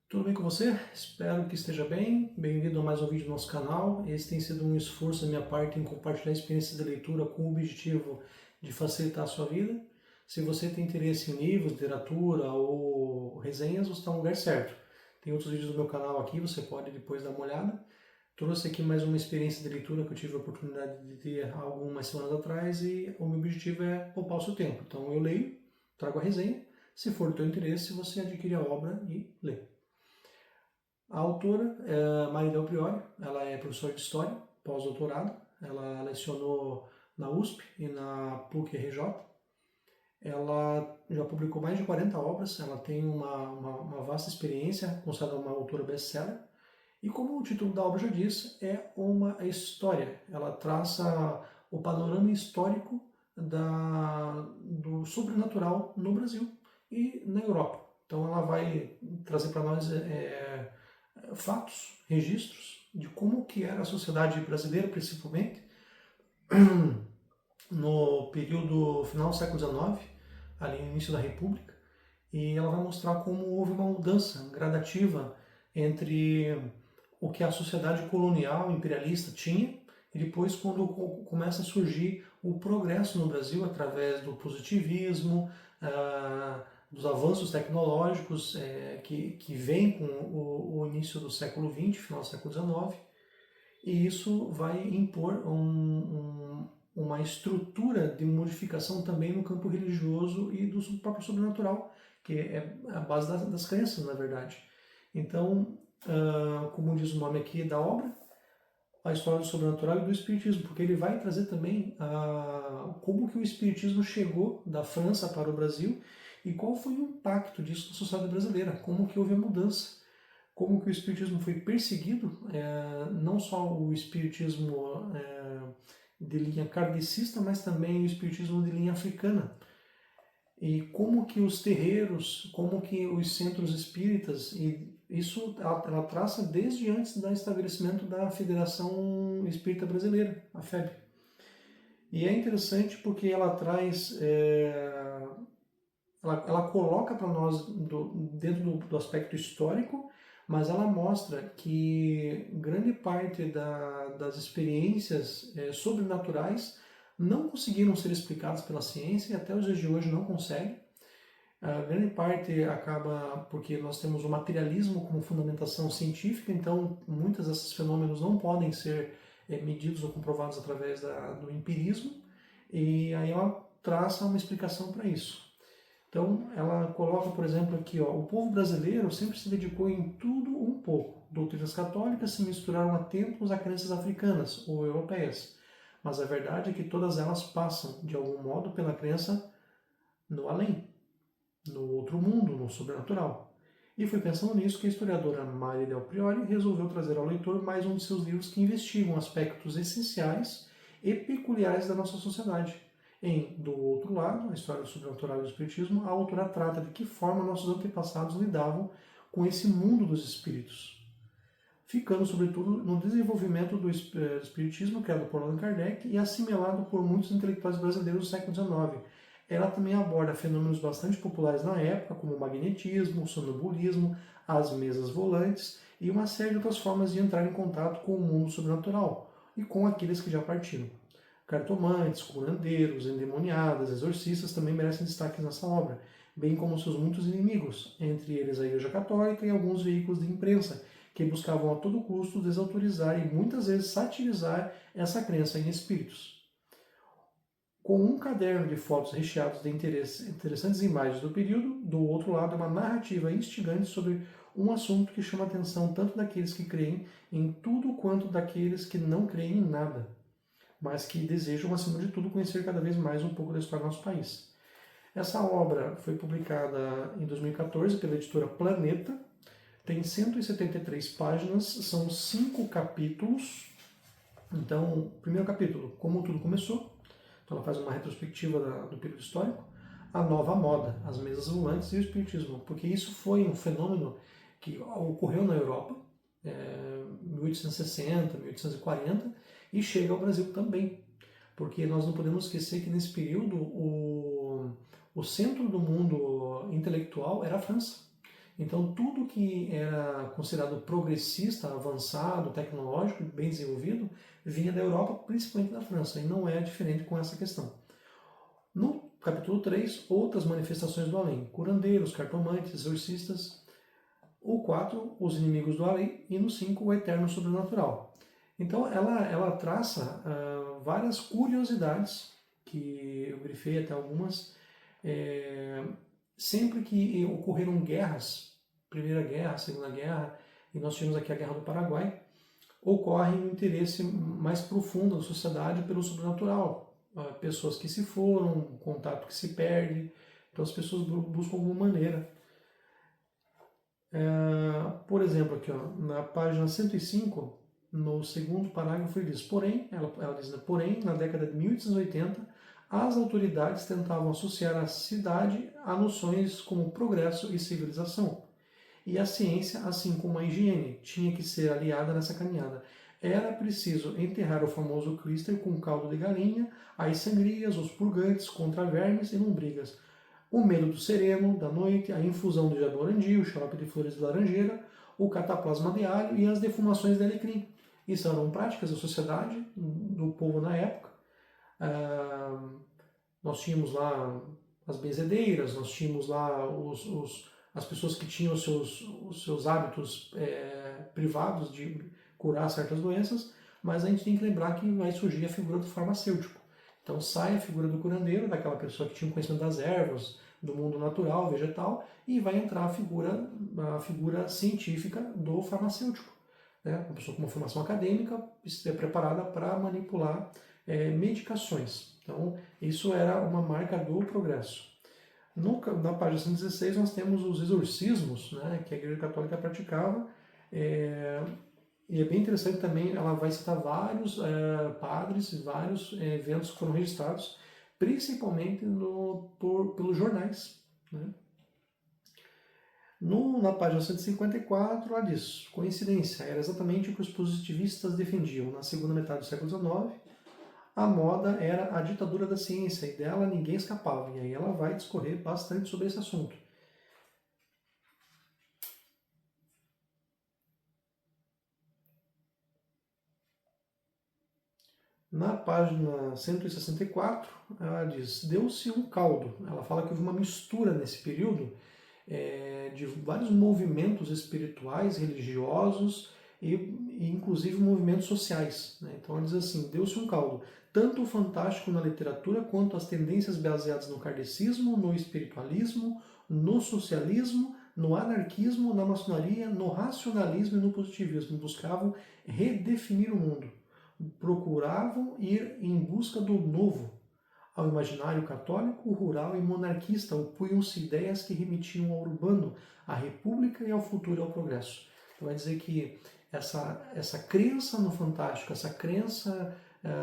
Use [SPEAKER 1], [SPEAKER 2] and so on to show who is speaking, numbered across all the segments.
[SPEAKER 1] Tudo bem com você? Espero que esteja bem. Bem-vindo a mais um vídeo do nosso canal. Esse tem sido um esforço da minha parte em compartilhar experiências de leitura com o objetivo de facilitar a sua vida. Se você tem interesse em livros, literatura ou resenhas, você está no lugar certo. Tem outros vídeos do meu canal aqui, você pode depois dar uma olhada. Trouxe aqui mais uma experiência de leitura que eu tive a oportunidade de ter há algumas semanas atrás e o meu objetivo é poupar o seu tempo. Então eu leio, trago a resenha. Se for do teu interesse, você adquire a obra e lê. A autora é Maria Del Priori, ela é professora de História, pós-doutorado, ela lecionou na USP e na PUC-RJ. Ela já publicou mais de 40 obras, ela tem uma vasta experiência, considerada uma autora best-seller. E como o título da obra já diz, é uma história. Ela traça o panorama histórico do sobrenatural no Brasil e na Europa. Então ela vai trazer para nós fatos, registros de como que era a sociedade brasileira, principalmente no período final do século XIX, ali no início da República, e ela vai mostrar como houve uma mudança gradativa entre o que a sociedade colonial, imperialista tinha, e depois quando começa a surgir o progresso no Brasil através do positivismo, dos avanços tecnológicos que vem com o início do século XX, final do século XIX, e isso vai impor uma estrutura de modificação também no campo religioso e do próprio sobrenatural, que é a base das crenças, na verdade. Então, como diz o nome aqui da obra, a história do sobrenatural e do espiritismo, porque ele vai trazer também como que o espiritismo chegou da França para o Brasil e qual foi o impacto disso na sociedade brasileira, como que houve a mudança, como que o espiritismo foi perseguido, não só o espiritismo de linha kardecista, mas também o espiritismo de linha africana. E como que os terreiros, como que os centros espíritas, e isso ela traça desde antes do estabelecimento da Federação Espírita Brasileira, a FEB. E é interessante porque ela traz, ela coloca para nós dentro do aspecto histórico, mas ela mostra que grande parte das experiências sobrenaturais não conseguiram ser explicadas pela ciência e até os dias de hoje não conseguem. A grande parte acaba porque nós temos o materialismo como fundamentação científica, então muitos desses fenômenos não podem ser medidos ou comprovados através do empirismo, e aí ela traça uma explicação para isso. Então, ela coloca, por exemplo, aqui, o povo brasileiro sempre se dedicou em tudo um pouco. Doutrinas católicas se misturaram a tempos a crenças africanas ou europeias, mas a verdade é que todas elas passam, de algum modo, pela crença no além, no outro mundo, no sobrenatural. E foi pensando nisso que a historiadora Maria Del Priori resolveu trazer ao leitor mais um de seus livros que investigam aspectos essenciais e peculiares da nossa sociedade. Do outro lado, a história do sobrenatural e do espiritismo, a autora trata de que forma nossos antepassados lidavam com esse mundo dos espíritos, ficando sobretudo no desenvolvimento do espiritismo, criado por Allan Kardec e assimilado por muitos intelectuais brasileiros do século XIX. Ela também aborda fenômenos bastante populares na época, como o magnetismo, o sonambulismo, as mesas volantes e uma série de outras formas de entrar em contato com o mundo sobrenatural e com aqueles que já partiram. Cartomantes, curandeiros, endemoniadas, exorcistas também merecem destaque nessa obra, bem como seus muitos inimigos, entre eles a Igreja Católica e alguns veículos de imprensa, que buscavam a todo custo desautorizar e muitas vezes satirizar essa crença em espíritos. Com um caderno de fotos recheados de interessantes imagens do período, do outro lado uma narrativa instigante sobre um assunto que chama a atenção tanto daqueles que creem em tudo quanto daqueles que não creem em nada, mas que desejam, acima de tudo, conhecer cada vez mais um pouco da história do nosso país. Essa obra foi publicada em 2014 pela editora Planeta, tem 173 páginas, são 5 capítulos. Então, primeiro capítulo, como tudo começou. Então ela faz uma retrospectiva do período histórico. A nova moda, as mesas volantes e o espiritismo, porque isso foi um fenômeno que ocorreu na Europa, 1860, 1840, e chega ao Brasil também. Porque nós não podemos esquecer que nesse período o centro do mundo intelectual era a França. Então, tudo que era considerado progressista, avançado, tecnológico, bem desenvolvido, vinha da Europa, principalmente da França, e não é diferente com essa questão. No capítulo 3, outras manifestações do além: curandeiros, cartomantes, exorcistas. O 4, os inimigos do além. E no 5, o eterno sobrenatural. Então, ela traça várias curiosidades, que eu grifei até algumas. Sempre que ocorreram guerras, Primeira Guerra, Segunda Guerra, e nós tivemos aqui a Guerra do Paraguai, ocorre um interesse mais profundo da sociedade pelo sobrenatural. Pessoas que se foram, um contato que se perde, então as pessoas buscam alguma maneira. Por exemplo, aqui ó, na página 105, no segundo parágrafo, ele diz: porém, ela diz, né, porém, na década de 1880, as autoridades tentavam associar a cidade a noções como progresso e civilização. E a ciência, assim como a higiene, tinha que ser aliada nessa caminhada. Era preciso enterrar o famoso Cristo com caldo de galinha, as sangrias, os purgantes contra vermes e lombrigas, o medo do sereno, da noite, a infusão de jaborandi, o xarope de flores de laranjeira, o cataplasma de alho e as defumações de alecrim. Isso eram práticas da sociedade, do povo na época. Nós tínhamos lá as benzedeiras, nós tínhamos lá as pessoas que tinham os seus hábitos privados de curar certas doenças, mas a gente tem que lembrar que vai surgir a figura do farmacêutico. Então sai a figura do curandeiro, daquela pessoa que tinha um conhecimento das ervas, do mundo natural, vegetal, e vai entrar a figura científica do farmacêutico. Né? Uma pessoa com uma formação acadêmica preparada para manipular medicações. Então, isso era uma marca do progresso. Na página 116 nós temos os exorcismos, né, que a Igreja Católica praticava, e é bem interessante também, ela vai citar vários padres, vários eventos que foram registrados, principalmente pelos jornais. Né? Na página 154, ela diz: coincidência, era exatamente o que os positivistas defendiam na segunda metade do século XIX. A moda era a ditadura da ciência, e dela ninguém escapava. E aí ela vai discorrer bastante sobre esse assunto. Na página 164, ela diz: deu-se um caldo. Ela fala que houve uma mistura nesse período de vários movimentos espirituais, religiosos e inclusive movimentos sociais. Né? Então ela diz assim: deu-se um caldo. Tanto o fantástico na literatura quanto as tendências baseadas no kardecismo, no espiritualismo, no socialismo, no anarquismo, na maçonaria, no racionalismo e no positivismo buscavam redefinir o mundo. Procuravam ir em busca do novo. Ao imaginário católico, rural e monarquista opunham-se ideias que remetiam ao urbano, à república e ao futuro e ao progresso. Então, vai dizer que essa crença no fantástico, essa crença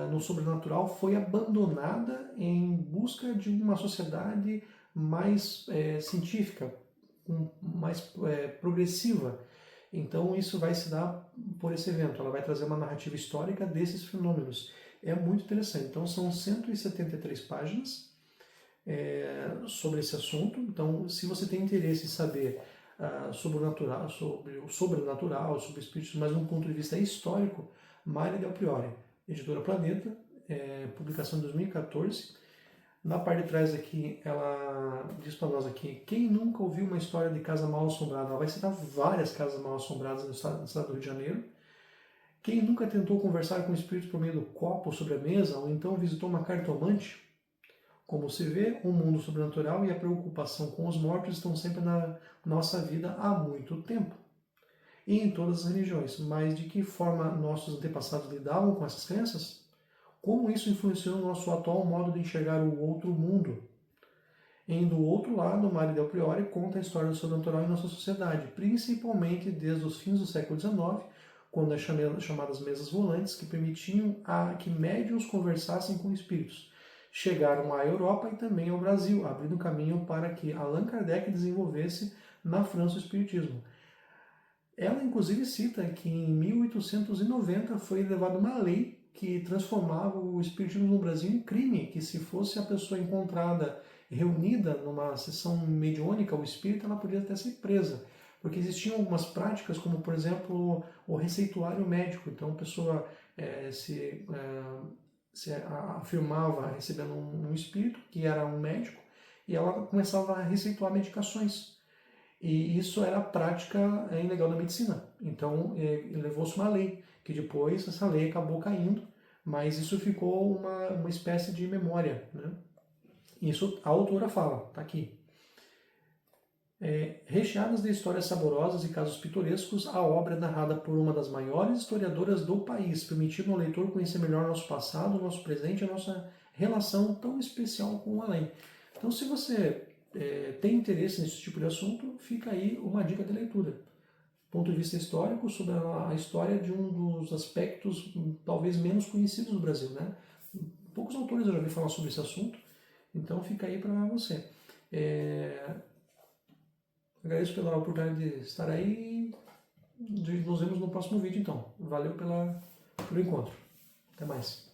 [SPEAKER 1] no sobrenatural foi abandonada em busca de uma sociedade mais científica, mais progressiva. Então isso vai se dar por esse evento, ela vai trazer uma narrativa histórica desses fenômenos. É muito interessante. Então são 173 páginas sobre esse assunto. Então, se você tem interesse em saber sobre o sobrenatural, sobre o espírito, mas de um ponto de vista histórico, Mário Del Priore, editora Planeta, publicação de 2014. Na parte de trás aqui, ela diz para nós aqui: quem nunca ouviu uma história de casa mal assombrada? Ela vai citar várias casas mal assombradas no estado do Rio de Janeiro. Quem nunca tentou conversar com espíritos por meio do copo sobre a mesa, ou então visitou uma cartomante? Como se vê, o mundo sobrenatural e a preocupação com os mortos estão sempre na nossa vida há muito tempo. E em todas as religiões. Mas de que forma nossos antepassados lidavam com essas crenças? Como isso influenciou no nosso atual modo de enxergar o outro mundo? Do outro lado, Mário Del Priore conta a história do sobrenatural em nossa sociedade, principalmente desde os fins do século XIX, quando as chamadas mesas volantes, que permitiam que médiuns conversassem com espíritos, chegaram à Europa e também ao Brasil, abrindo caminho para que Allan Kardec desenvolvesse na França o espiritismo. Ela, inclusive, cita que em 1890 foi elevada uma lei que transformava o espiritismo no Brasil em crime, que se fosse a pessoa encontrada reunida numa sessão mediúnica, o espírito, ela podia até ser presa. porque existiam algumas práticas, como por exemplo o receituário médico. Então a pessoa se afirmava recebendo um espírito que era um médico e ela começava a receituar medicações. E isso era a prática ilegal da medicina. Então levou-se uma lei, que depois essa lei acabou caindo, mas isso ficou uma espécie de memória, né? Isso a autora fala, está aqui. Recheadas de histórias saborosas e casos pitorescos, a obra é narrada por uma das maiores historiadoras do país, permitindo ao leitor conhecer melhor nosso passado, nosso presente e a nossa relação tão especial com o além. Então, se você tem interesse nesse tipo de assunto, fica aí uma dica de leitura. Ponto de vista histórico sobre a história de um dos aspectos talvez menos conhecidos do Brasil, né? Poucos autores eu já vi falar sobre esse assunto, então fica aí para você. Agradeço pela oportunidade de estar aí e nos vemos no próximo vídeo então. Valeu pelo encontro. Até mais.